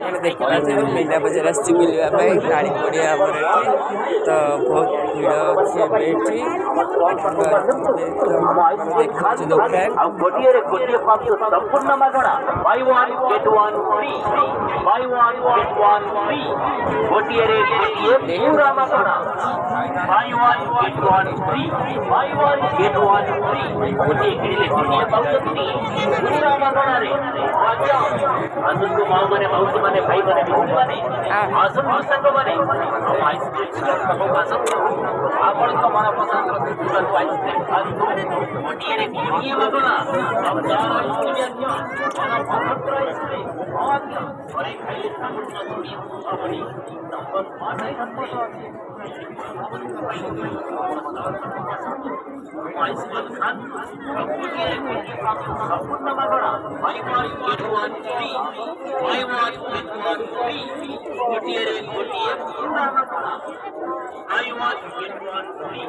देखिए मीना बजार आसी बुलवा गाड़ी पड़िया आमर एठी तो बहुत भीड़ अच्छे बेठी देखु दुकान गोटिए रे गोटिए पास संपूर्ण मागणा buy one get one free buy one get one free गोटिए रे गोटिए पूरा मागणा buy one get one free buy one get one free गोटिए किले गोटिए पाउछथि पूरा मागणा रे मजा आसुन को माऊ माने मौसी माने भाई माने बहू माने आसुन संग माने आइसक्रीम आसुन आपण को मन पसंद रो पूरा आइसक्रीम खातु गोटिए रे गोटिए मागणा अब तार इंडिया मन पसंद आइसक्रीम अरे खाइले साबुन मछली अपनी नंबर 5 है आइसक्रीम खातु गोटिए रे गोटिए संपूर्ण मागणा buy one get one free buy one get one free गोटिए रे गोटिए पूरा मागणा buy one get one free.